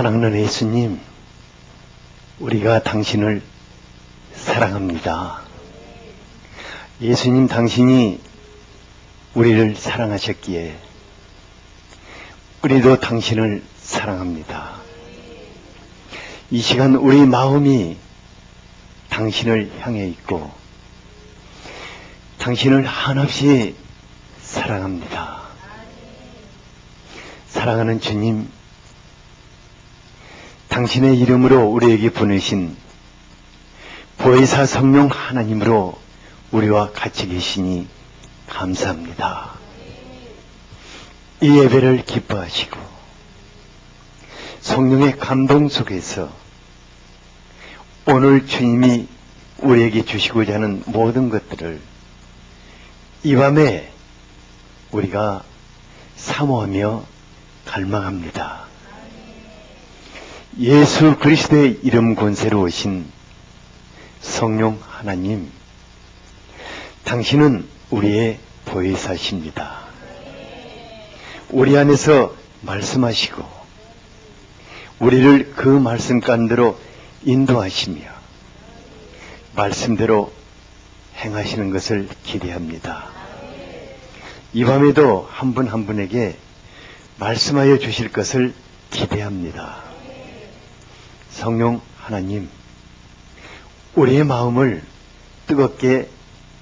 사랑하는 예수님, 우리가 당신을 사랑합니다. 예수님, 당신이 우리를 사랑하셨기에 우리도 당신을 사랑합니다. 이 시간 우리 마음이 당신을 향해 있고 당신을 한없이 사랑합니다. 사랑하는 주님, 당신의 이름으로 우리에게 보내신 보혜사 성령 하나님으로 우리와 같이 계시니 감사합니다. 이 예배를 기뻐하시고 성령의 감동 속에서 오늘 주님이 우리에게 주시고자 하는 모든 것들을 이 밤에 우리가 사모하며 갈망합니다. 예수 그리스도의 이름 권세로 오신 성령 하나님, 당신은 우리의 보혜사십니다. 우리 안에서 말씀하시고 우리를 그 말씀 가운데로 인도하시며 말씀대로 행하시는 것을 기대합니다. 이 밤에도 한 분 한 분에게 말씀하여 주실 것을 기대합니다. 성령 하나님, 우리의 마음을 뜨겁게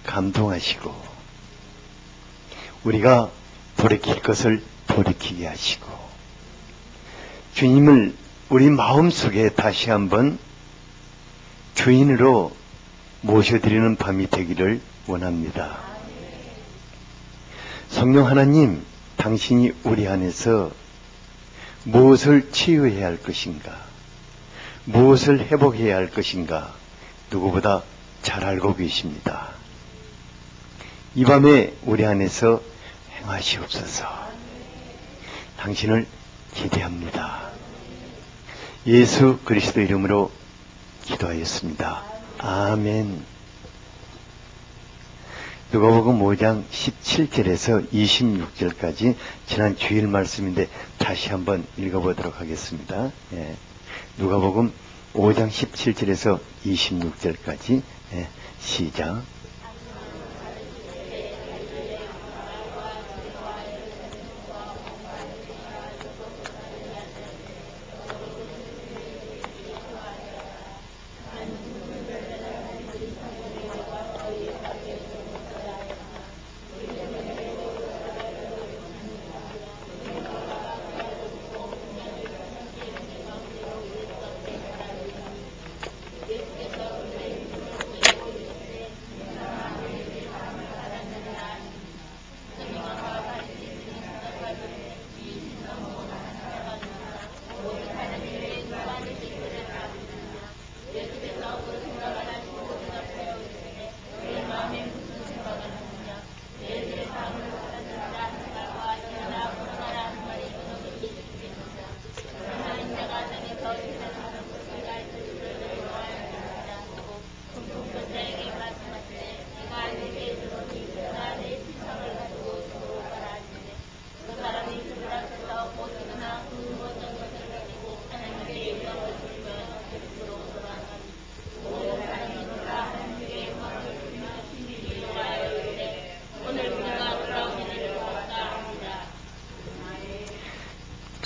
감동하시고 우리가 돌이킬 것을 돌이키게 하시고 주님을 우리 마음속에 다시 한번 주인으로 모셔드리는 밤이 되기를 원합니다. 성령 하나님, 당신이 우리 안에서 무엇을 치유해야 할 것인가, 무엇을 회복해야 할 것인가 누구보다 잘 알고 계십니다. 이 밤에 우리 안에서 행하시옵소서. 당신을 기대합니다. 예수 그리스도 이름으로 기도하였습니다. 아멘. 누가복음 5장 17절에서 26절까지 지난 주일 말씀인데 다시 한번 읽어보도록 하겠습니다. 예. 누가복음 5장 17절에서 26절까지 시작.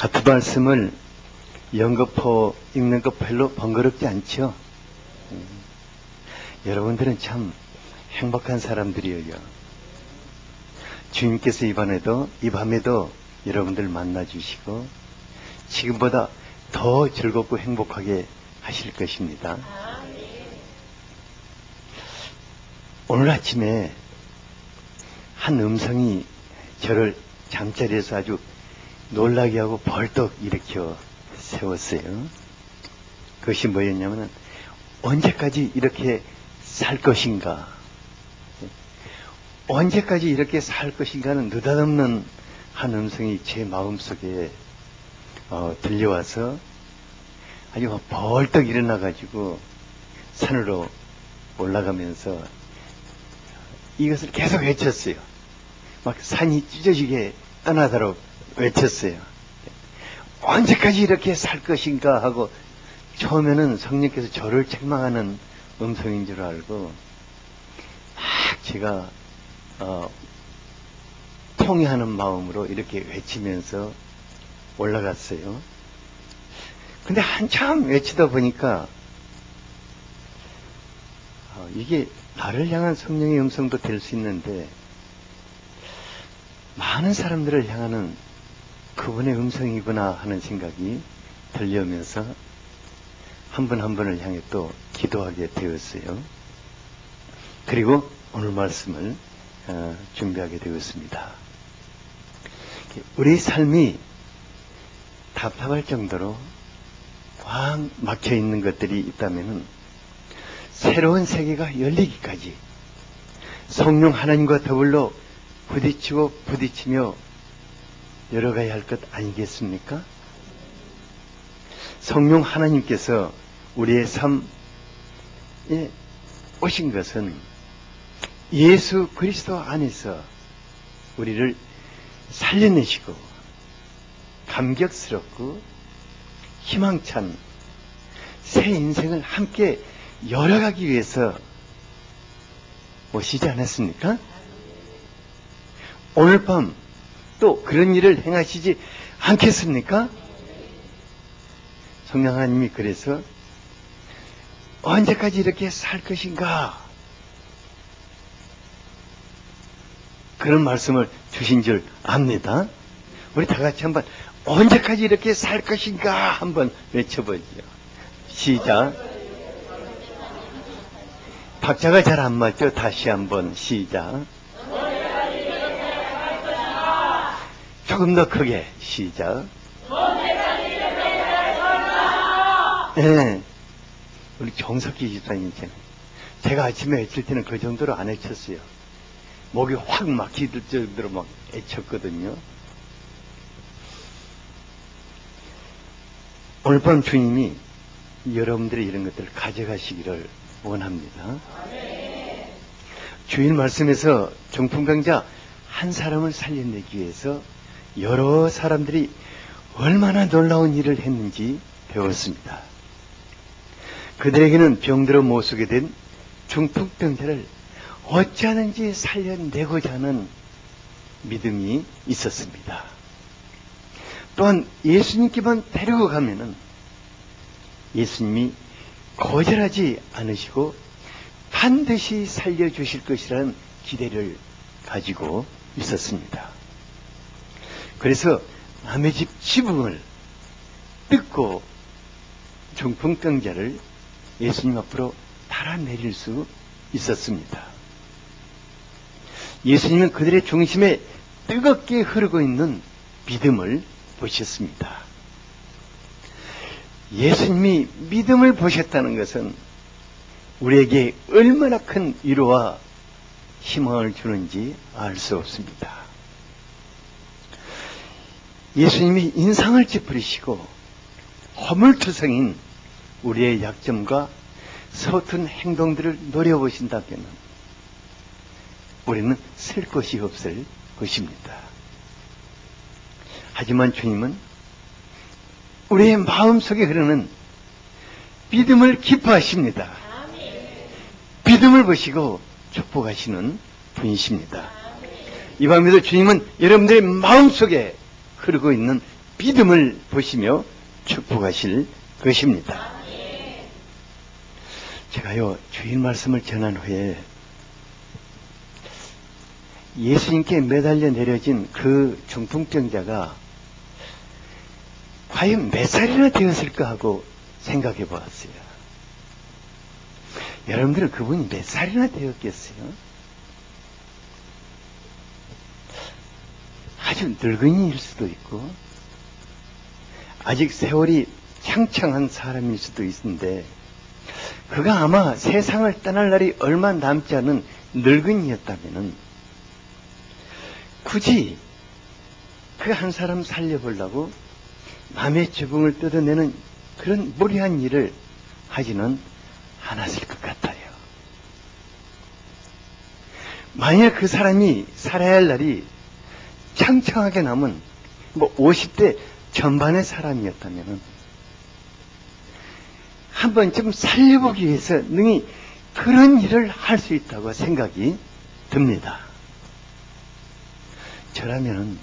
같은 말씀을 연거푸 읽는 것 별로 번거롭지 않죠? 여러분들은 참 행복한 사람들이에요. 주님께서 이 밤에도 여러분들 만나주시고 지금보다 더 즐겁고 행복하게 하실 것입니다. 오늘 아침에 한 음성이 저를 잠자리에서 아주 놀라게 하고 벌떡 일으켜 세웠어요. 그것이 뭐였냐면 언제까지 이렇게 살 것인가, 언제까지 이렇게 살 것인가는 느닷없는 한 음성이 제 마음속에 들려와서 아주 벌떡 일어나가지고 산으로 올라가면서 이것을 계속 외쳤어요. 막 산이 찢어지게 떠나도록 외쳤어요. 언제까지 이렇게 살 것인가 하고 처음에는 성령께서 저를 책망하는 음성인 줄 알고 막 제가 통회하는 마음으로 이렇게 외치면서 올라갔어요. 근데 한참 외치다 보니까 이게 나를 향한 성령의 음성도 될 수 있는데 많은 사람들을 향하는 그분의 음성이구나 하는 생각이 들려오면서 한 분 한 분을 향해 또 기도하게 되었어요. 그리고 오늘 말씀을 준비하게 되었습니다. 우리 삶이 답답할 정도로 꽉 막혀 있는 것들이 있다면 새로운 세계가 열리기까지 성령 하나님과 더불어 부딪히고 부딪히며 열어가야 할 것 아니겠습니까? 성령 하나님께서 우리의 삶에 오신 것은 예수 그리스도 안에서 우리를 살려내시고 감격스럽고 희망찬 새 인생을 함께 열어가기 위해서 오시지 않았습니까? 오늘 밤 또 그런 일을 행하시지 않겠습니까? 성령 하나님이 그래서 언제까지 이렇게 살 것인가? 그런 말씀을 주신 줄 압니다. 우리 다 같이 한번 언제까지 이렇게 살 것인가 한번 외쳐보죠. 시작. 박자가 잘 안 맞죠? 다시 한번 시작. 조금 더 크게 시작. 네. 우리 정석기 집사님 제가 아침에 외칠 때는 그 정도로 안 외쳤어요. 목이 확 막힐 정도로 막 외쳤거든요. 오늘 밤 주님이 여러분들의 이런 것들을 가져가시기를 원합니다. 주일 말씀에서 중풍병자 한 사람을 살려내기 위해서 여러 사람들이 얼마나 놀라운 일을 했는지 배웠습니다. 그들에게는 병들어 못 서게 된 중풍병자를 어찌하는지 살려내고자 하는 믿음이 있었습니다. 또한 예수님께만 데리고 가면은 예수님이 거절하지 않으시고 반드시 살려주실 것이라는 기대를 가지고 있었습니다. 그래서 남의 집 지붕을 뜯고 중풍병자를 예수님 앞으로 달아내릴 수 있었습니다. 예수님은 그들의 중심에 뜨겁게 흐르고 있는 믿음을 보셨습니다. 예수님이 믿음을 보셨다는 것은 우리에게 얼마나 큰 위로와 희망을 주는지 알 수 없습니다. 예수님이 인상을 찌푸리시고 허물투성인 우리의 약점과 서툰 행동들을 노려보신다면 우리는 쓸 것이 없을 것입니다. 하지만 주님은 우리의 마음속에 흐르는 믿음을 기뻐하십니다. 믿음을 보시고 축복하시는 분이십니다. 이 밤에도 주님은 여러분들의 마음속에 흐르고 있는 믿음을 보시며 축복하실 것입니다. 제가요, 주일 말씀을 전한 후에 예수님께 매달려 내려진 그 중풍병자가 과연 몇 살이나 되었을까 하고 생각해 보았어요. 여러분들은 그분이 몇 살이나 되었겠어요? 아주 늙은이일 수도 있고 아직 세월이 창창한 사람일 수도 있는데 그가 아마 세상을 떠날 날이 얼마 남지 않은 늙은이였다면 굳이 그 한 사람 살려보려고 남의 지붕을 뜯어내는 그런 무리한 일을 하지는 않았을 것 같아요. 만약 그 사람이 살아야 할 날이 창창하게 남은 50대 전반의 사람이었다면 한 번쯤 살려보기 위해서 능히 그런 일을 할 수 있다고 생각이 듭니다. 저라면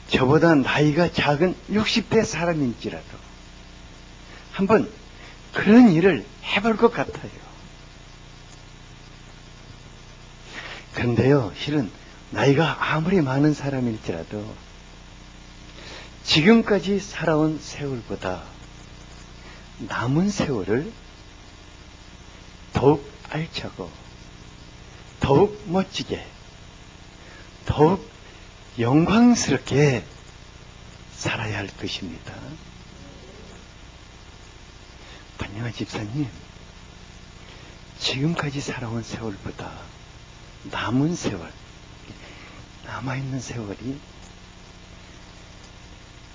저보다 나이가 작은 60대 사람인지라도 한번 그런 일을 해볼 것 같아요. 그런데요, 실은 나이가 아무리 많은 사람일지라도 지금까지 살아온 세월보다 남은 세월을 더욱 알차고 더욱 멋지게 더욱 영광스럽게 살아야 할 것입니다. 반영아 집사님, 지금까지 살아온 세월보다 남은 세월, 남아있는 세월이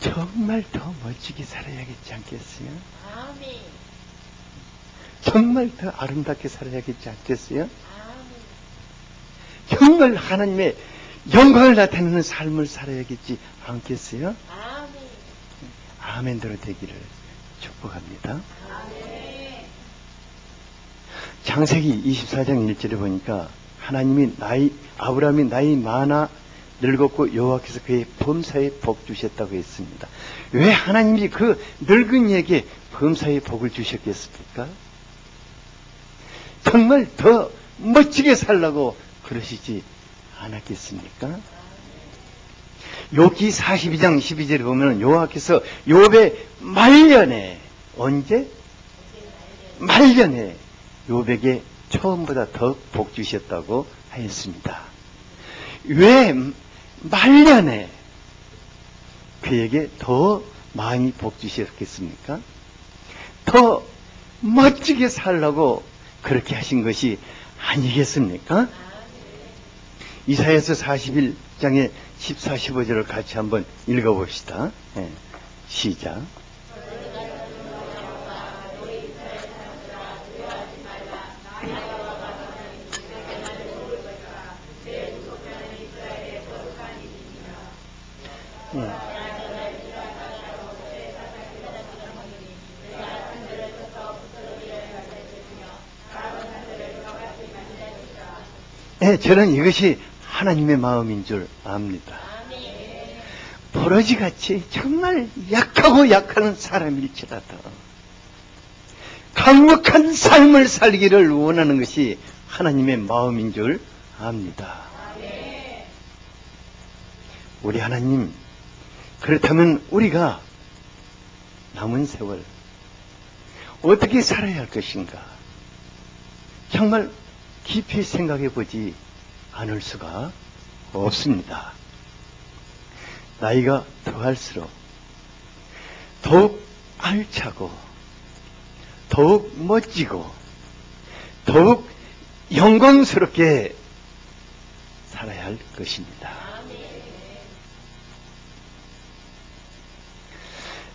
정말 더 멋지게 살아야겠지 않겠어요? 아멘. 정말 더 아름답게 살아야겠지 않겠어요? 아멘. 정말 하나님의 영광을 나타내는 삶을 살아야겠지 않겠어요? 아멘. 아멘대로 되기를 축복합니다. 아멘. 창세기 24장 1절에 보니까 하나님이 아브라함이 나이 많아 늙었고 여호와께서 그의 범사에 복 주셨다고 했습니다. 왜 하나님이 그 늙은이에게 범사에 복을 주셨겠습니까? 정말 더 멋지게 살라고 그러시지 않았겠습니까? 욥기 42장 12절에 보면 여호와께서 욥의 말년에, 언제? 말년에 욥에게 처음보다 더 복 주셨다고 하였습니다. 왜 말년에 그에게 더 많이 복 주셨겠습니까? 더 멋지게 살라고 그렇게 하신 것이 아니겠습니까? 이사야서 41장의 14, 15절을 같이 한번 읽어봅시다. 네, 시작. 네, 저는 이것이 하나님의 마음인 줄 압니다. 버러지같이 정말 약하고 약한 사람일지라도 강력한 삶을 살기를 원하는 것이 하나님의 마음인 줄 압니다. 우리 하나님, 그렇다면 우리가 남은 세월 어떻게 살아야 할 것인가? 정말 깊이 생각해 보지 않을 수가 없습니다. 나이가 더할수록 더욱 알차고 더욱 멋지고 더욱 영광스럽게 살아야 할 것입니다.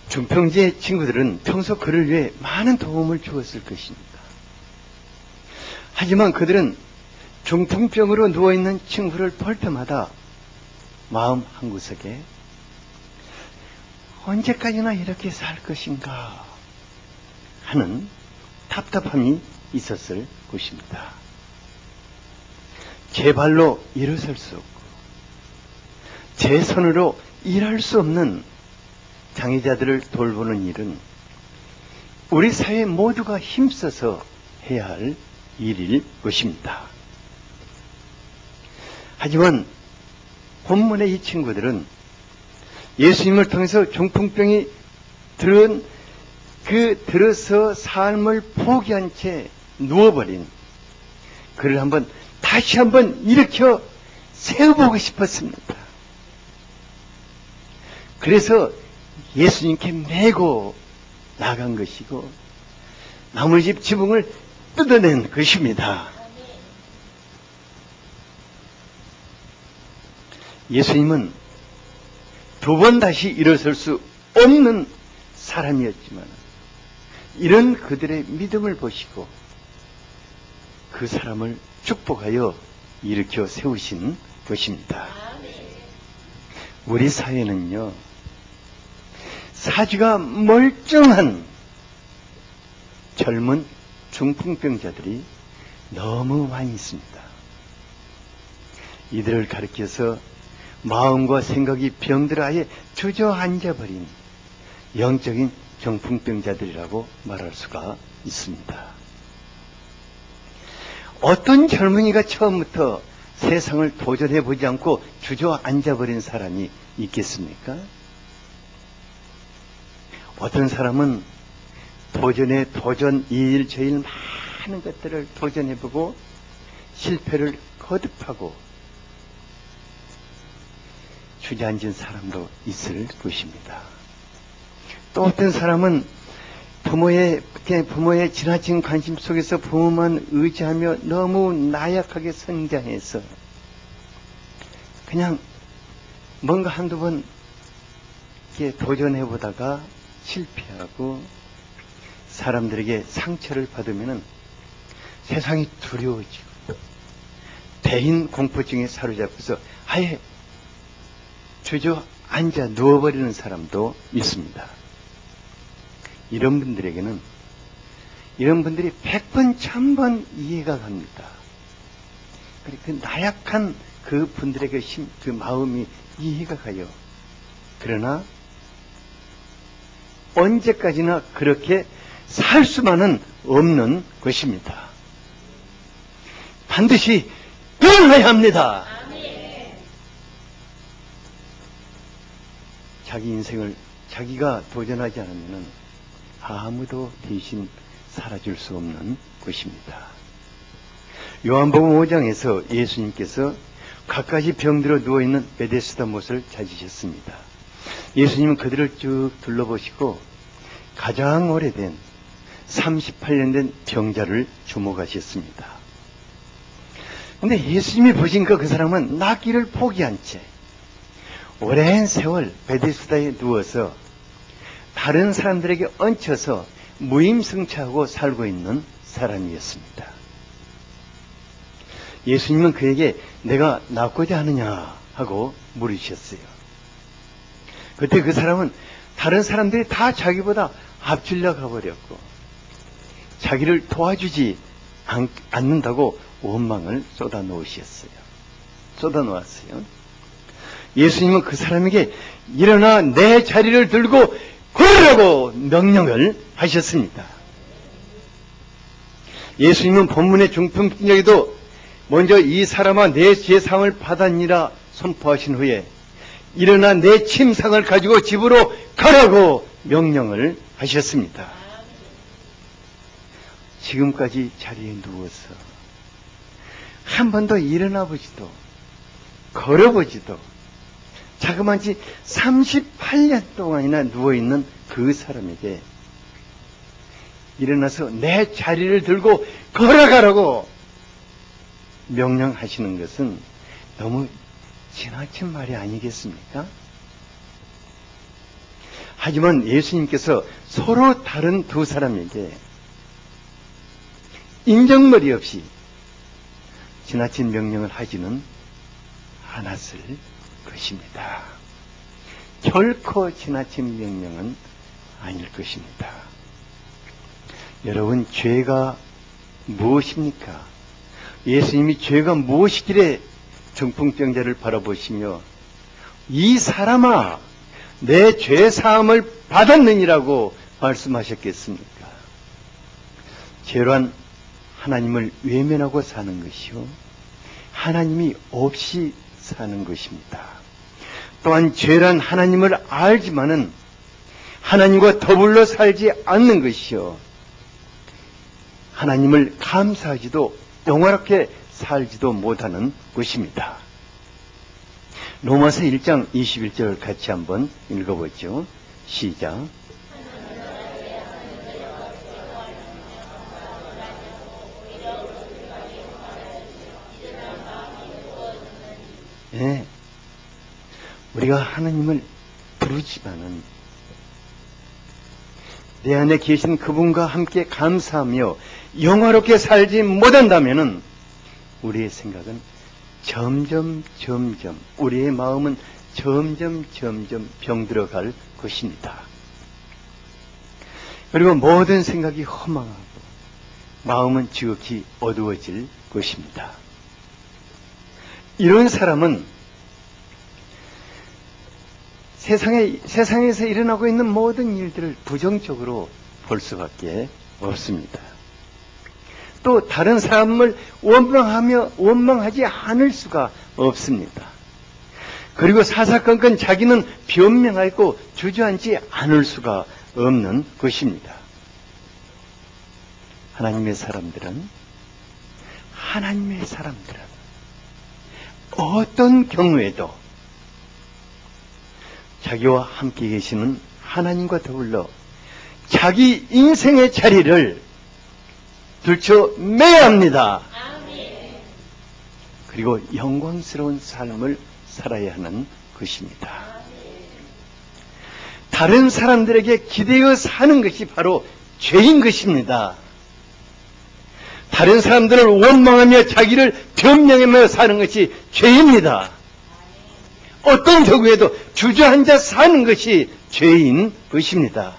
중평지의 친구들은 평소 그를 위해 많은 도움을 주었을 것입니다. 하지만 그들은 중풍병으로 누워있는 친구를 볼 때마다 마음 한구석에 언제까지나 이렇게 살 것인가 하는 답답함이 있었을 것입니다. 제 발로 일어설 수 없고 제 손으로 일할 수 없는 장애자들을 돌보는 일은 우리 사회 모두가 힘써서 해야 할 일일 것입니다. 하지만 본문의 이 친구들은 예수님을 통해서 중풍병이 들어서 삶을 포기한 채 누워버린 그를 다시 한번 일으켜 세워보고 싶었습니다. 그래서 예수님께 메고 나간 것이고 나무집 지붕을 뜯어낸 것입니다. 예수님은 두 번 다시 일어설 수 없는 사람이었지만 이런 그들의 믿음을 보시고 그 사람을 축복하여 일으켜 세우신 것입니다. 우리 사회는요, 사지가 멀쩡한 젊은 중풍병자들이 너무 많이 있습니다. 이들을 가리켜서 마음과 생각이 병들어 아예 주저앉아버린 영적인 중풍병자들이라고 말할 수가 있습니다. 어떤 젊은이가 처음부터 세상을 도전해보지 않고 주저앉아버린 사람이 있겠습니까? 어떤 사람은 도전에 도전, 이일 저일 많은 것들을 도전해보고 실패를 거듭하고 주저앉은 사람도 있을 것입니다. 또 어떤 사람은 부모의 지나친 관심 속에서 부모만 의지하며 너무 나약하게 성장해서 그냥 뭔가 한두 번 이렇게 도전해보다가 실패하고 사람들에게 상처를 받으면 세상이 두려워지고 대인 공포증에 사로잡혀서 아예 주저앉아 누워버리는 사람도 있습니다. 이런 분들에게는 이런 분들이 100번, 1000번 이해가 갑니다. 그 나약한 그 분들에게 그 마음이 이해가 가요. 그러나 언제까지나 그렇게 살 수만은 없는 것입니다. 반드시 변해야 합니다. 자기 인생을 자기가 도전하지 않으면 아무도 대신 살아줄 수 없는 것입니다. 요한복음 5장에서 예수님께서 갖가지 병들어 누워있는 베데스다 못을 찾으셨습니다. 예수님은 그들을 쭉 둘러보시고 가장 오래된 38년 된 병자를 주목하셨습니다. 근데 예수님이 보신 그 사람은 낫기를 포기한 채 오랜 세월 베데스다에 누워서 다른 사람들에게 얹혀서 무임승차하고 살고 있는 사람이었습니다. 예수님은 그에게 내가 낫고자 하느냐 하고 물으셨어요. 그때 그 사람은 다른 사람들이 다 자기보다 앞질러 가버렸고 자기를 도와주지 않는다고 원망을 쏟아놓으셨어요. 예수님은 그 사람에게 일어나 내 자리를 들고 걸으라고 명령을 하셨습니다. 예수님은 본문의 중풍병자에게도 먼저 이 사람아 내 죄사함을 받았니라 선포하신 후에 일어나 내 침상을 가지고 집으로 가라고 명령을 하셨습니다. 지금까지 자리에 누워서 한 번도 일어나 보지도 걸어보지도 자그마치 38년 동안이나 누워있는 그 사람에게 일어나서 내 자리를 들고 걸어가라고 명령하시는 것은 너무 지나친 말이 아니겠습니까? 하지만 예수님께서 서로 다른 두 사람에게 인정머리 없이 지나친 명령을 하지는 않았을 것입니다. 결코 지나친 명령은 아닐 것입니다. 여러분, 죄가 무엇입니까? 예수님이 죄가 무엇이길래 중풍병자를 바라보시며 이 사람아 내 죄사함을 받았느니라고 말씀하셨겠습니까? 죄란 하나님을 외면하고 사는 것이요 하나님이 없이 사는 것입니다. 또한 죄란 하나님을 알지만은 하나님과 더불어 살지 않는 것이요 하나님을 감사하지도 영화롭게 살지도 못하는 것입니다. 로마서 1장 21절 같이 한번 읽어보죠. 시작. 네. 우리가 하나님을 부르지만은 내 안에 계신 그분과 함께 감사하며 영화롭게 살지 못한다면은 우리의 생각은 점점 우리의 마음은 점점 병들어갈 것입니다. 그리고 모든 생각이 허망하고 마음은 지극히 어두워질 것입니다. 이런 사람은 세상에서 일어나고 있는 모든 일들을 부정적으로 볼 수밖에 없습니다. 또 다른 사람을 원망하지 않을 수가 없습니다. 그리고 사사건건 자기는 변명하고 주저앉지 않을 수가 없는 것입니다. 하나님의 사람들은 어떤 경우에도 자기와 함께 계시는 하나님과 더불어 자기 인생의 자리를 들춰매야 합니다. 그리고 영광스러운 삶을 살아야 하는 것입니다. 다른 사람들에게 기대어 사는 것이 바로 죄인 것입니다. 다른 사람들을 원망하며 자기를 변명하며 사는 것이 죄입니다. 어떤 경우에도 주저앉아 사는 것이 죄인 것입니다.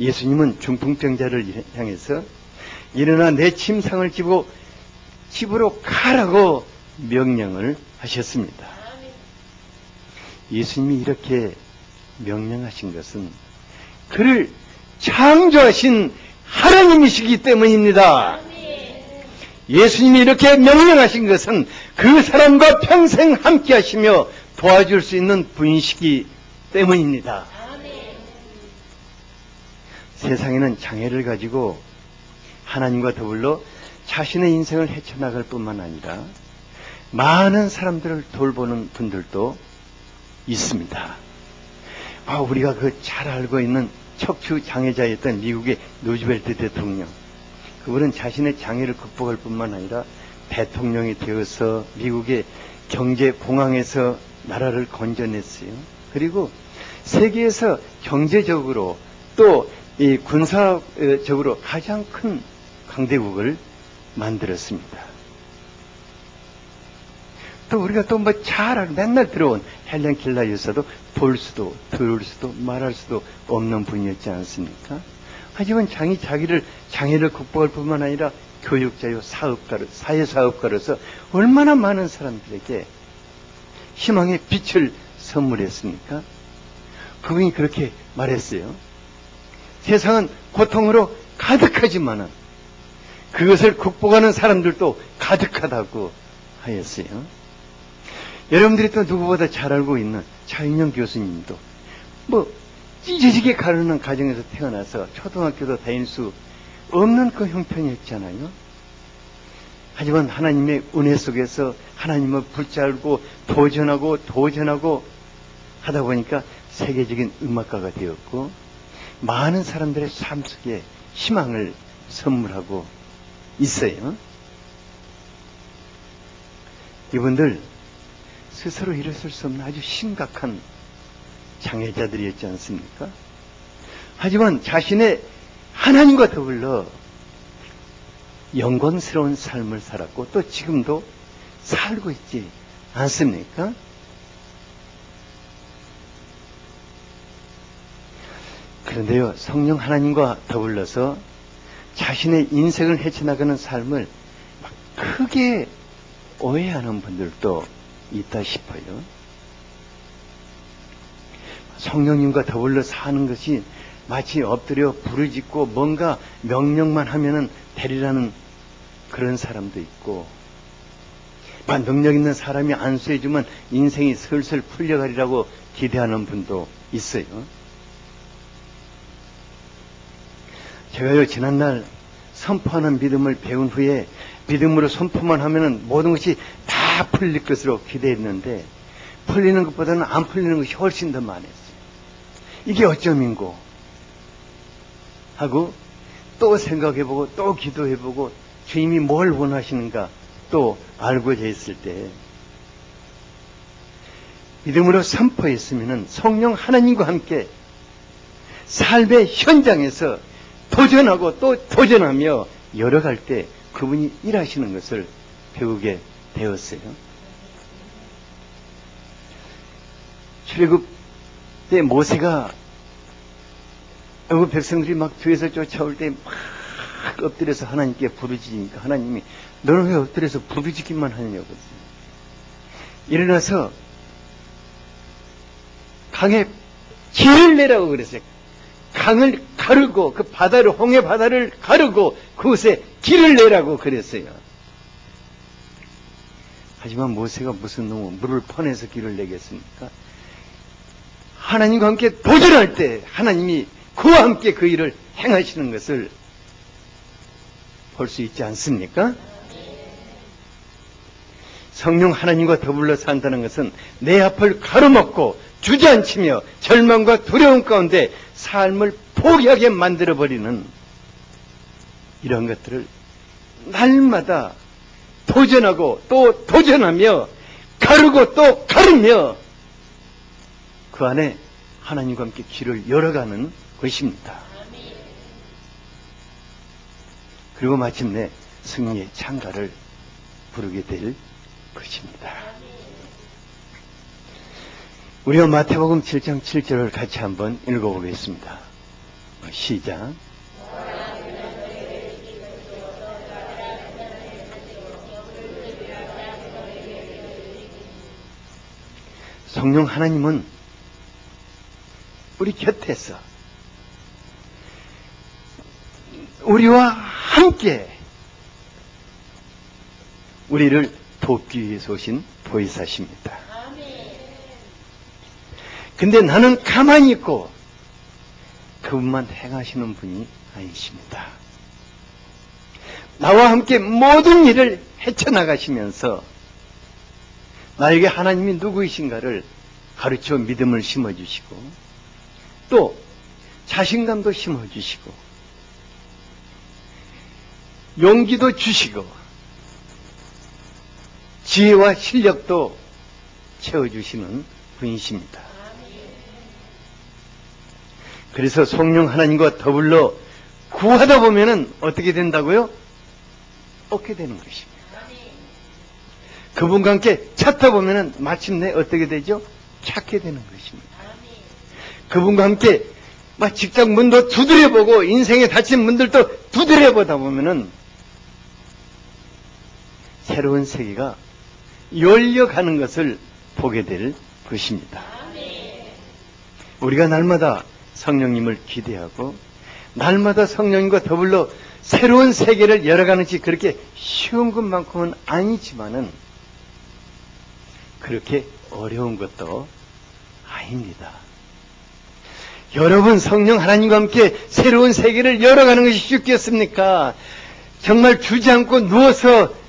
예수님은 중풍병자를 향해서 일어나 내 침상을 지고 집으로 가라고 명령을 하셨습니다. 예수님이 이렇게 명령하신 것은 그를 창조하신 하나님이시기 때문입니다. 예수님이 이렇게 명령하신 것은 그 사람과 평생 함께 하시며 도와줄 수 있는 분이시기 때문입니다. 세상에는 장애를 가지고 하나님과 더불어 자신의 인생을 헤쳐나갈 뿐만 아니라 많은 사람들을 돌보는 분들도 있습니다. 우리가 잘 알고 있는 척추 장애자였던 미국의 루즈벨트 대통령, 그분은 자신의 장애를 극복할 뿐만 아니라 대통령이 되어서 미국의 경제 봉황에서 나라를 건져냈어요. 그리고 세계에서 경제적으로 또 이 군사적으로 가장 큰 강대국을 만들었습니다. 또 우리가 또 잘 알고 맨날 들어온 헬렌 켈러 여사도 볼 수도 들을 수도 말할 수도 없는 분이었지 않습니까? 하지만 자기를 장애를 극복할 뿐만 아니라 교육자요, 사회사업가로서 얼마나 많은 사람들에게 희망의 빛을 선물했습니까? 그분이 그렇게 말했어요. 세상은 고통으로 가득하지만은 그것을 극복하는 사람들도 가득하다고 하였어요. 여러분들이 또 누구보다 잘 알고 있는 차인영 교수님도 찢어지게 가르는 가정에서 태어나서 초등학교도 다닐 수 없는 그 형편이었잖아요. 하지만 하나님의 은혜 속에서 하나님을 붙잡고 도전하고 하다 보니까 세계적인 음악가가 되었고 많은 사람들의 삶 속에 희망을 선물하고 있어요. 이분들 스스로 일어설 수 없는 아주 심각한 장애자들이었지 않습니까? 하지만 자신의 하나님과 더불어 영광스러운 삶을 살았고 또 지금도 살고 있지 않습니까? 그런데요, 성령 하나님과 더불어서 자신의 인생을 헤쳐나가는 삶을 크게 오해하는 분들도 있다 싶어요. 성령님과 더불어 사는 것이 마치 엎드려 부르짖고 뭔가 명령만 하면은 되리라는 그런 사람도 있고, 능력 있는 사람이 안수해주면 인생이 슬슬 풀려가리라고 기대하는 분도 있어요. 제가요, 지난날 선포하는 믿음을 배운 후에 믿음으로 선포만 하면은 모든 것이 다 풀릴 것으로 기대했는데 풀리는 것보다는 안 풀리는 것이 훨씬 더 많았어요. 이게 어쩌민고 하고 또 생각해보고 또 기도해보고 주님이 뭘 원하시는가 또 알고자 했을 때 믿음으로 선포했으면은 성령 하나님과 함께 삶의 현장에서 도전하고 또 도전하며 열어갈 때 그분이 일하시는 것을 배우게 되었어요. 출애굽 때 모세가 그 백성들이 막 뒤에서 쫓아올 때 막 엎드려서 하나님께 부르짖으니까 하나님이 너는 왜 엎드려서 부르짖기만 하냐고 일어나서 강에 길을 내라고 그랬어요. 강을 가르고 그 바다를 홍해 바다를 가르고 그곳에 길을 내라고 그랬어요. 하지만 모세가 무슨 놈의 물을 퍼내서 길을 내겠습니까? 하나님과 함께 도전할 때 하나님이 그와 함께 그 일을 행하시는 것을 볼 수 있지 않습니까? 성령 하나님과 더불어 산다는 것은 내 앞을 가로막고 주저앉히며 절망과 두려움 가운데 삶을 포기하게 만들어버리는 이런 것들을 날마다 도전하고 또 도전하며 가르고 또 가르며 그 안에 하나님과 함께 길을 열어가는 것입니다. 그리고 마침내 승리의 창가를 부르게 될 것입니다. 우리가 마태복음 7장 7절을 같이 한번 읽어보겠습니다. 시작. 성령 하나님은 우리 곁에서 우리와 함께 우리를 돕기 위해서 오신 보혜사십니다. 근데 나는 가만히 있고 그분만 행하시는 분이 아니십니다. 나와 함께 모든 일을 헤쳐나가시면서 나에게 하나님이 누구이신가를 가르쳐 믿음을 심어주시고 또 자신감도 심어주시고 용기도 주시고 지혜와 실력도 채워주시는 분이십니다. 그래서 성령 하나님과 더불어 구하다 보면은 어떻게 된다고요? 얻게 되는 것입니다. 그분과 함께 찾다 보면은 마침내 어떻게 되죠? 찾게 되는 것입니다. 그분과 함께 막 직장 문도 두드려보고 인생에 닫힌 문들도 두드려보다 보면은 새로운 세계가 열려가는 것을 보게 될 것입니다. 우리가 날마다 성령님을 기대하고 날마다 성령님과 더불어 새로운 세계를 열어가는 것이 그렇게 쉬운 것만큼은 아니지만은 그렇게 어려운 것도 아닙니다. 여러분 성령 하나님과 함께 새로운 세계를 열어가는 것이 쉽겠습니까? 정말 주지 않고 누워서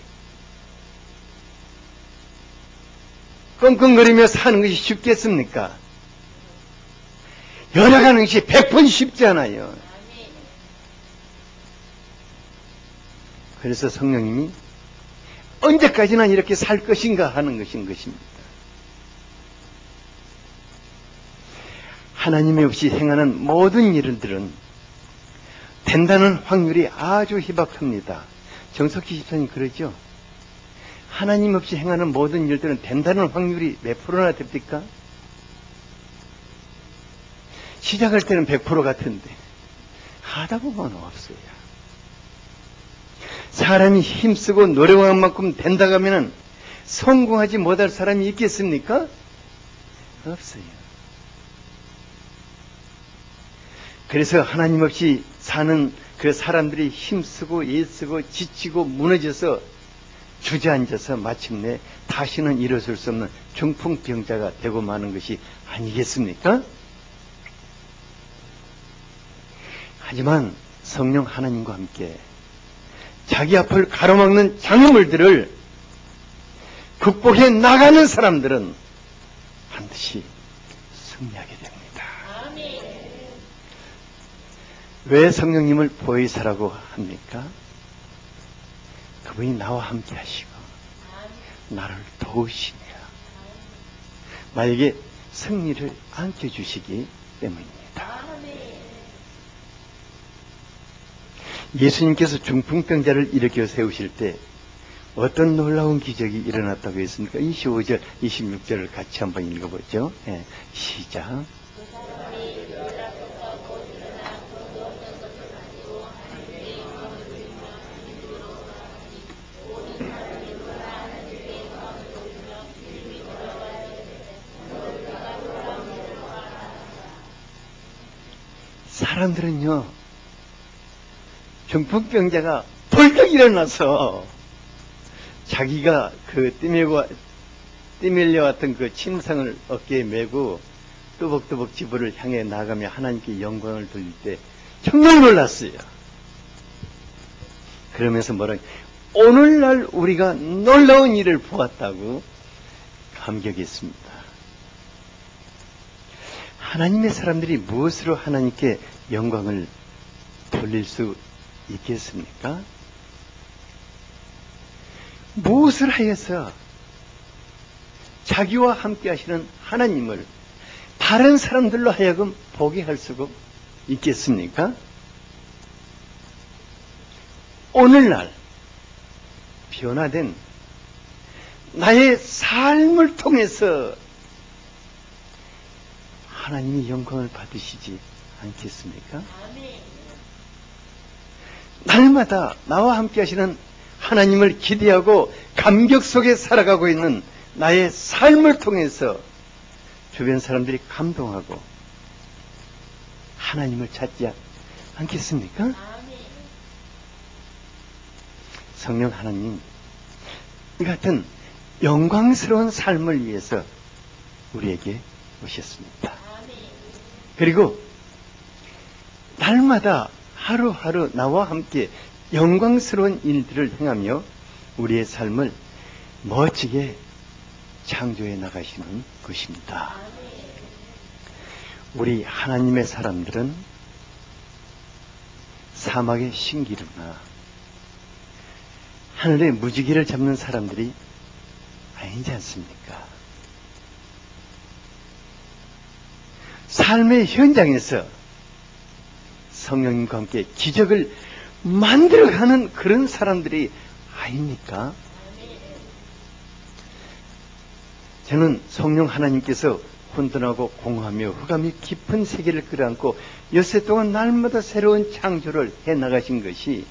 끙끙거리며 사는 것이 쉽겠습니까? 열어가는 것이 100번 쉽지 않아요. 그래서 성령님이 언제까지나 이렇게 살 것인가 하는 것인 것입니다. 하나님이 없이 행하는 모든 일들은 된다는 확률이 아주 희박합니다. 정석희 집사님 그러죠? 하나님 없이 행하는 모든 일들은 된다는 확률이 몇 프로나 됩니까? 시작할 때는 100% 같은데 하다 보면 없어요. 사람이 힘쓰고 노력한 만큼 된다고 하면 성공하지 못할 사람이 있겠습니까? 없어요. 그래서 하나님 없이 사는 그 사람들이 힘쓰고 애쓰고 지치고 무너져서 주저앉아서 마침내 다시는 일어설 수 없는 중풍병자가 되고 마는 것이 아니겠습니까? 하지만 성령 하나님과 함께 자기 앞을 가로막는 장애물들을 극복해 나가는 사람들은 반드시 승리하게 됩니다. 왜 성령님을 보혜사라고 합니까? 그분이 나와 함께 하시고 나를 도우시며 나에게 승리를 안겨주시기 때문입니다. 예수님께서 중풍병자를 일으켜 세우실 때 어떤 놀라운 기적이 일어났다고 했습니까? 25절, 26절을 같이 한번 읽어보죠. 시작. 사람들은요, 중풍병자가 벌떡 일어나서 자기가 그 뛰밀려왔던 그 침상을 어깨에 메고 뚜벅뚜벅 집을 향해 나가며 하나님께 영광을 돌릴 때 정말 놀랐어요. 그러면서 뭐라, 오늘날 우리가 놀라운 일을 보았다고 감격했습니다. 하나님의 사람들이 무엇으로 하나님께 영광을 돌릴 수 있겠습니까? 무엇을 하여서 자기와 함께 하시는 하나님을 다른 사람들로 하여금 보게 할 수가 있겠습니까? 오늘날 변화된 나의 삶을 통해서 하나님이 영광을 받으시지 않겠습니까? 날마다 나와 함께 하시는 하나님을 기대하고 감격 속에 살아가고 있는 나의 삶을 통해서 주변 사람들이 감동하고 하나님을 찾지 않겠습니까? 성령 하나님, 이 같은 영광스러운 삶을 위해서 우리에게 오셨습니다. 그리고 날마다 하루하루 나와 함께 영광스러운 일들을 행하며 우리의 삶을 멋지게 창조해 나가시는 것입니다. 우리 하나님의 사람들은 사막의 신기루나 하늘의 무지개를 잡는 사람들이 아니지 않습니까? 삶의 현장에서 성령님과 함께 기적을 만들어가는 그런 사람들이 아닙니까? 저는 성령 하나님께서 혼돈하고 공허하며 흑암이 깊은 세계를 끌어안고 엿새 동안 날마다 새로운 창조를 해나가신 것이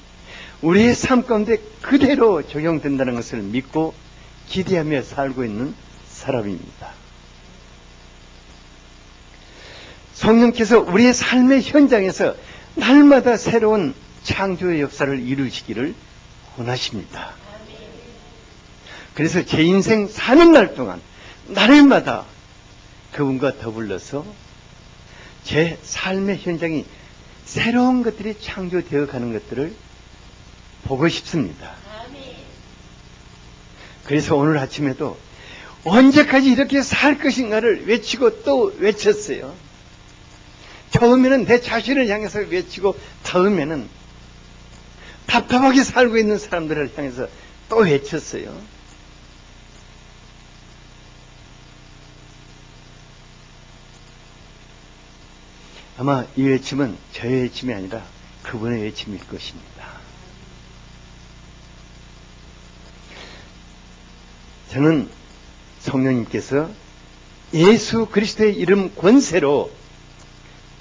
우리의 삶 가운데 그대로 적용된다는 것을 믿고 기대하며 살고 있는 사람입니다. 성령께서 우리의 삶의 현장에서 날마다 새로운 창조의 역사를 이루시기를 원하십니다. 그래서 제 인생 사는 날 동안 날마다 그분과 더불어서 제 삶의 현장이 새로운 것들이 창조되어 가는 것들을 보고 싶습니다. 그래서 오늘 아침에도 언제까지 이렇게 살 것인가를 외치고 또 외쳤어요. 처음에는 내 자신을 향해서 외치고 다음에는 답답하게 살고 있는 사람들을 향해서 또 외쳤어요. 아마 이 외침은 저의 외침이 아니라 그분의 외침일 것입니다. 저는 성령님께서 예수 그리스도의 이름 권세로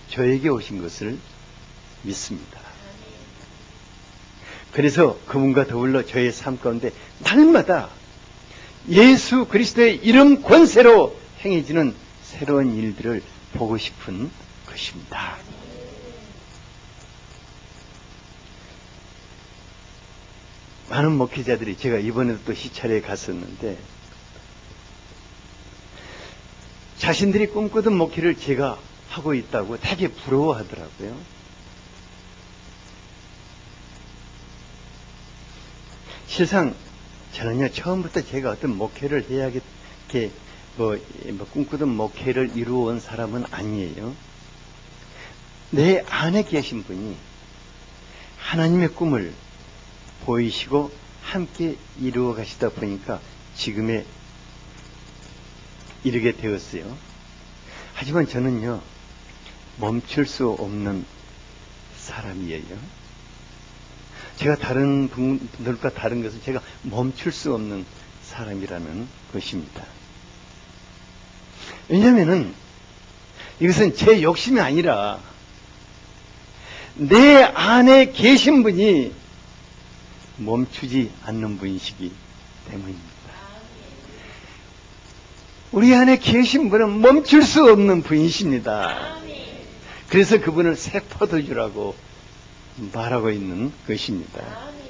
저에게 오신 것을 믿습니다. 그래서 그분과 더불어 저의 삶 가운데 날마다 예수 그리스도의 이름 권세로 행해지는 새로운 일들을 보고 싶은 것입니다. 많은 목회자들이, 제가 이번에도 또 시찰에 갔었는데 자신들이 꿈꾸던 목회를 제가 하고 있다고 되게 부러워하더라고요. 실상 저는요, 처음부터 제가 어떤 목회를 해야겠게 꿈꾸던 목회를 이루어온 사람은 아니에요. 내 안에 계신 분이 하나님의 꿈을 보이시고 함께 이루어 가시다 보니까 지금에 이르게 되었어요. 하지만 저는요, 멈출 수 없는 사람이에요. 제가 다른 분들과 다른 것은 제가 멈출 수 없는 사람이라는 것입니다. 왜냐하면은 이것은 제 욕심이 아니라 내 안에 계신 분이 멈추지 않는 분이시기 때문입니다. 우리 안에 계신 분은 멈출 수 없는 분이십니다. 그래서 그분을 새 포도주라고 말하고 있는 것입니다. 아멘.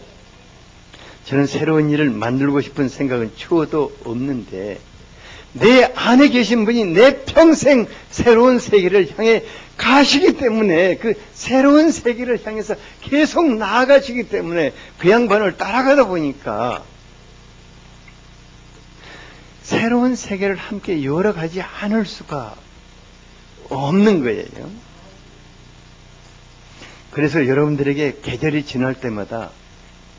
저는 새로운 일을 만들고 싶은 생각은 추워도 없는데 내 안에 계신 분이 내 평생 새로운 세계를 향해 가시기 때문에 그 새로운 세계를 향해서 계속 나아가시기 때문에 그 양반을 따라가다 보니까 새로운 세계를 함께 열어가지 않을 수가 없는 거예요. 그래서 여러분들에게 계절이 지날 때마다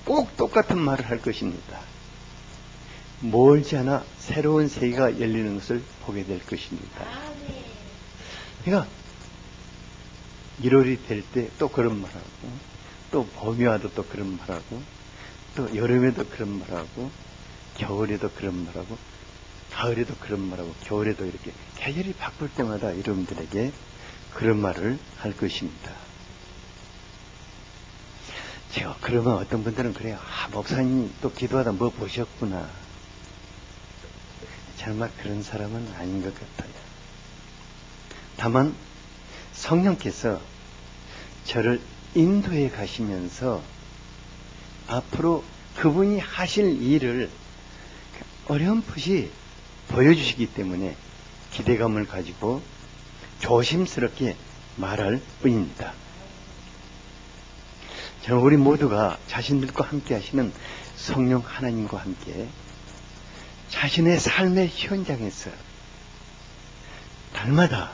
꼭 똑같은 말을 할 것입니다. 멀지 않아 새로운 세계가 열리는 것을 보게 될 것입니다. 아멘. 그러니까 1월이 될 때 또 그런 말하고, 또 봄이 와도 또 그런 말하고, 또 여름에도 그런 말하고, 겨울에도 그런 말하고, 가을에도 그런 말하고, 겨울에도 이렇게 계절이 바꿀 때마다 여러분들에게 그런 말을 할 것입니다. 그러면 어떤 분들은 그래요. 목사님 또 기도하다 뭐 보셨구나. 정말 그런 사람은 아닌 것 같아요. 다만 성령께서 저를 인도해 가시면서 앞으로 그분이 하실 일을 어렴풋이 보여주시기 때문에 기대감을 가지고 조심스럽게 말할 뿐입니다. 저는 우리 모두가 자신들과 함께 하시는 성령 하나님과 함께 자신의 삶의 현장에서 날마다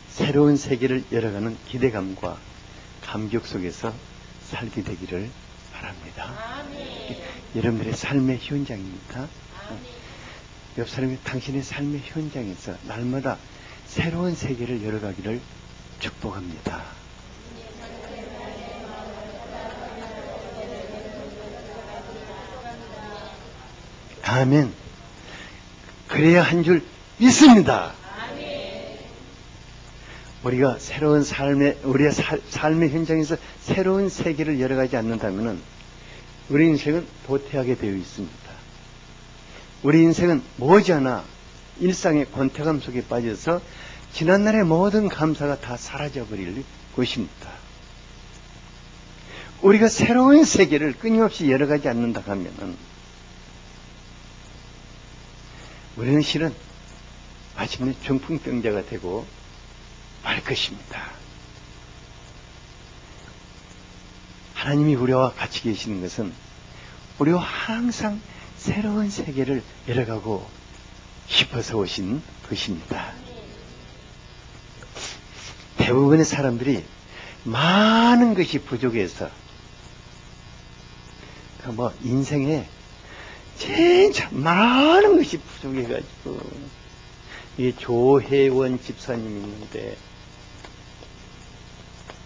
새로운 세계를 열어가는 기대감과 감격 속에서 살게 되기를 바랍니다. 아멘. 여러분들의 삶의 현장입니다. 아멘. 옆 사람이 당신의 삶의 현장에서 날마다 새로운 세계를 열어가기를 축복합니다. 아멘. 그래야 한 줄 믿습니다. 우리가 새로운 우리의 삶의 현장에서 새로운 세계를 열어가지 않는다면 우리 인생은 도태하게 되어 있습니다. 우리 인생은 머지않아 일상의 권태감 속에 빠져서 지난날의 모든 감사가 다 사라져버릴 것입니다. 우리가 새로운 세계를 끊임없이 열어가지 않는다 하면은 우리는 실은 마침내 중풍병자가 되고 말 것입니다. 하나님이 우리와 같이 계시는 것은 우리와 항상 새로운 세계를 열어가고 싶어서 오신 것입니다. 대부분의 사람들이 많은 것이 부족해서 인생에 진짜 많은 것이 부족해가지고 이 조혜원 집사님이 있는데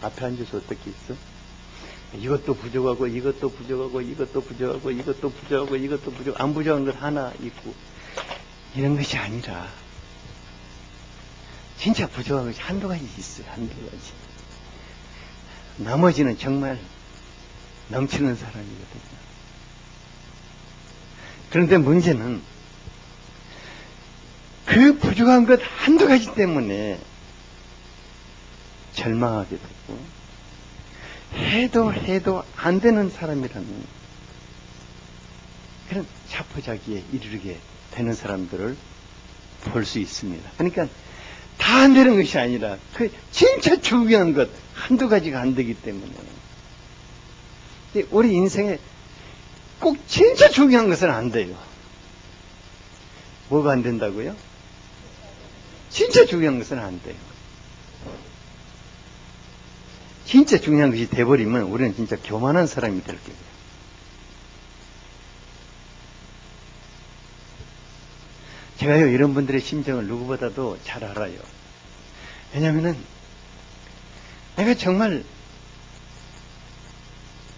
앞에 앉아서 어떻게 있어? 이것도 부족하고 이것도 부족하고 이것도 부족하고 이것도 부족하고 이것도 부족 안 부족한 것 하나 있고 이런 것이 아니라 진짜 부족한 것이 한두 가지 있어요. 한두 가지. 나머지는 정말 넘치는 사람이거든요. 그런데 문제는 그 부족한 것 한두 가지 때문에 절망하게 되고 해도 안 되는 사람이라는 그런 자포자기에 이르게 되는 사람들을 볼 수 있습니다. 그러니까 다 안 되는 것이 아니라 그 진짜 중요한 것 한두 가지가 안 되기 때문에 우리 인생에 꼭 진짜 중요한 것은 안 돼요. 뭐가 안 된다고요? 진짜 중요한 것은 안 돼요. 진짜 중요한 것이 돼버리면 우리는 진짜 교만한 사람이 될 거예요. 제가요, 이런 분들의 심정을 누구보다도 잘 알아요. 왜냐면은, 내가 정말,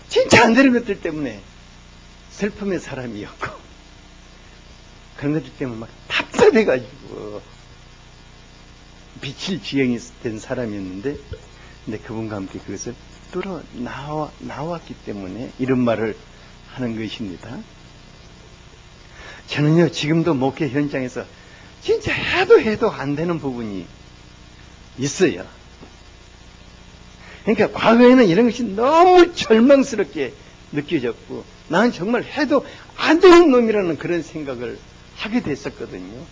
진짜 안 되는 것들 때문에 슬픔의 사람이었고, 그런 것들 때문에 막 답답해가지고, 미칠 지경이 된 사람이었는데, 근데 그분과 함께 그것을 뚫어 나왔기 때문에 이런 말을 하는 것입니다. 저는요, 지금도 목회 현장에서 진짜 해도 안 되는 부분이 있어요. 그러니까 과거에는 이런 것이 너무 절망스럽게 느껴졌고 나는 정말 해도 안 되는 놈이라는 그런 생각을 하게 됐었거든요.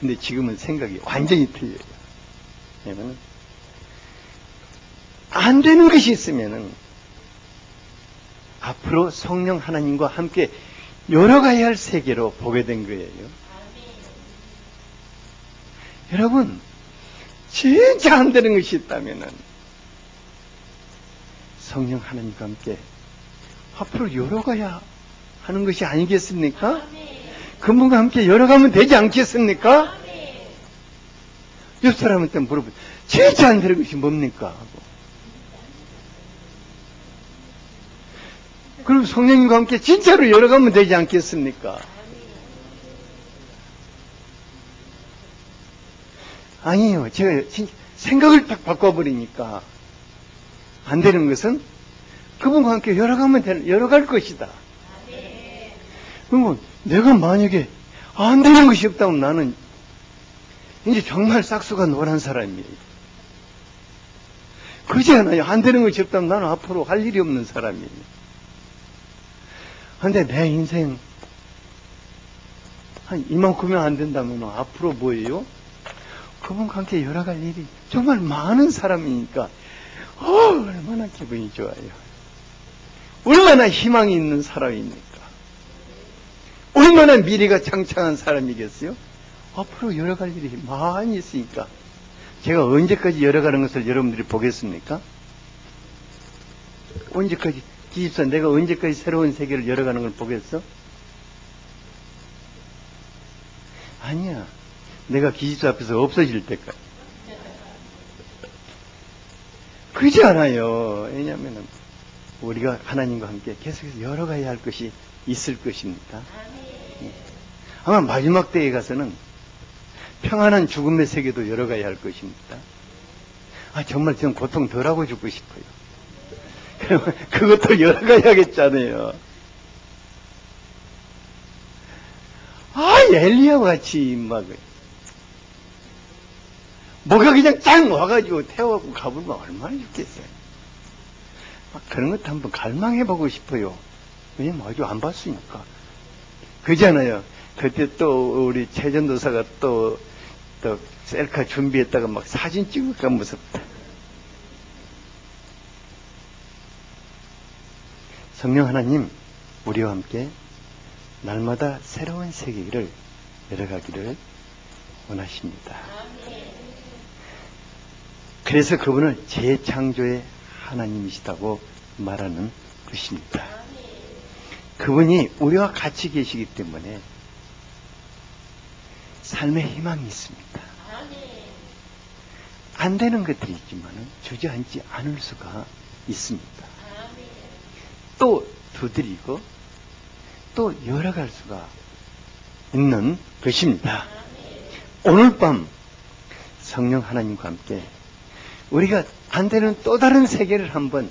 근데 지금은 생각이 완전히 틀려요. 왜냐면 안 되는 것이 있으면은 앞으로 성령 하나님과 함께 열어가야 할 세계로 보게 된 거예요. 여러분, 진짜 안 되는 것이 있다면은 성령 하나님과 함께 앞으로 열어가야 하는 것이 아니겠습니까? 그분과 함께 열어가면 되지 않겠습니까? 옆 사람한테 물어보죠. 진짜 안 되는 것이 뭡니까? 하고. 그럼 성령님과 함께 진짜로 열어가면 되지 않겠습니까? 아니에요. 제가 생각을 딱 바꿔버리니까 안 되는 것은 그분과 함께 열어갈 것이다. 그러면 내가 만약에 안 되는 것이 없다면 나는 이제 정말 싹수가 노란 사람이에요. 그렇지 않아요. 안 되는 것이 없다면 나는 앞으로 할 일이 없는 사람이에요. 근데 내 인생 한 이만큼이 안 된다면 앞으로 뭐예요? 그분과 함께 열어갈 일이 정말 많은 사람이니까 얼마나 기분이 좋아요. 얼마나 희망이 있는 사람입니까? 얼마나 미래가 창창한 사람이겠어요? 앞으로 열어갈 일이 많이 있으니까 제가 언제까지 열어가는 것을 여러분들이 보겠습니까? 언제까지 기집사 내가 언제까지 새로운 세계를 열어가는 걸 보겠어? 아니야. 내가 기집사 앞에서 없어질 때까지. 그렇지 않아요. 왜냐하면 우리가 하나님과 함께 계속해서 열어가야 할 것이 있을 것입니다. 아마 마지막 때에 가서는 평안한 죽음의 세계도 열어가야 할 것입니다. 정말 저는 고통 덜하고 죽고 싶어요. 그러면 그것도 열어가야겠잖아요. 엘리야와 같이 뭐가 그냥 짱 와가지고 태워갖고 가보면 얼마나 좋겠어요. 그런 것도 한번 갈망해보고 싶어요. 왜냐면 아직 안 봤으니까. 그잖아요. 그때 또 우리 최전도사가 또 셀카 준비했다가 막 사진 찍을까 무섭다. 성령 하나님, 우리와 함께 날마다 새로운 세계를 열어가기를 원하십니다. 그래서 그분을 재창조의 하나님이시다고 말하는 것입니다. 그분이 우리와 같이 계시기 때문에 삶의 희망이 있습니다. 안 되는 것들이 있지만 주저앉지 않을 수가 있습니다. 또 두드리고 또 열어갈 수가 있는 것입니다. 오늘 밤 성령 하나님과 함께 우리가 안 되는 또 다른 세계를 한번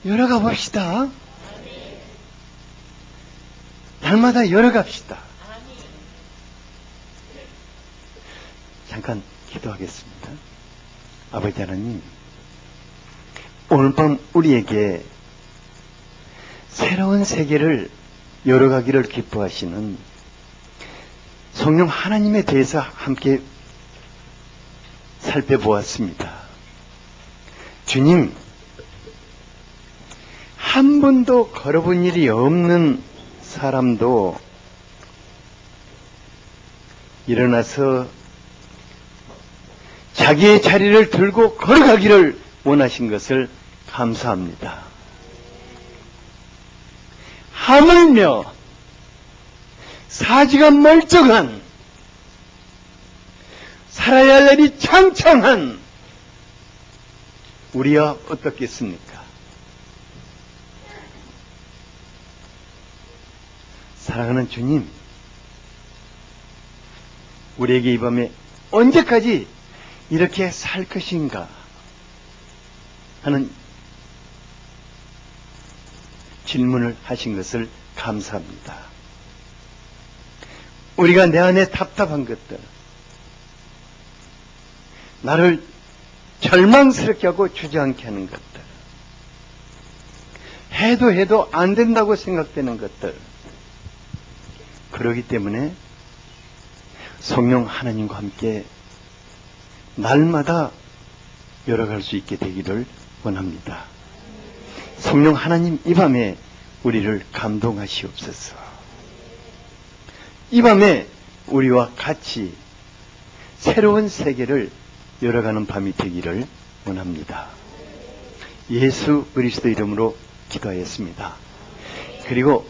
열어가 봅시다. 날마다 열어갑시다. 잠깐 기도하겠습니다. 아버지 하나님, 오늘 밤 우리에게 새로운 세계를 열어가기를 기뻐하시는 성령 하나님에 대해서 함께 살펴보았습니다. 주님, 한 번도 걸어본 일이 없는 사람도 일어나서 자기의 자리를 들고 걸어가기를 원하신 것을 감사합니다. 하물며 사지가 멀쩡한 살아야 할 날이 창창한 우리야 어떻겠습니까? 사랑하는 주님, 우리에게 이 밤에 언제까지 이렇게 살 것인가 하는 질문을 하신 것을 감사합니다. 우리가 내 안에 답답한 것들, 나를 절망스럽게 하고 주저앉게 하는 것들, 해도 안 된다고 생각되는 것들, 그러기 때문에 성령 하나님과 함께 날마다 열어갈 수 있게 되기를 원합니다. 성령 하나님, 이 밤에 우리를 감동하시옵소서. 이 밤에 우리와 같이 새로운 세계를 열어가는 밤이 되기를 원합니다. 예수 그리스도 이름으로 기도하였습니다. 그리고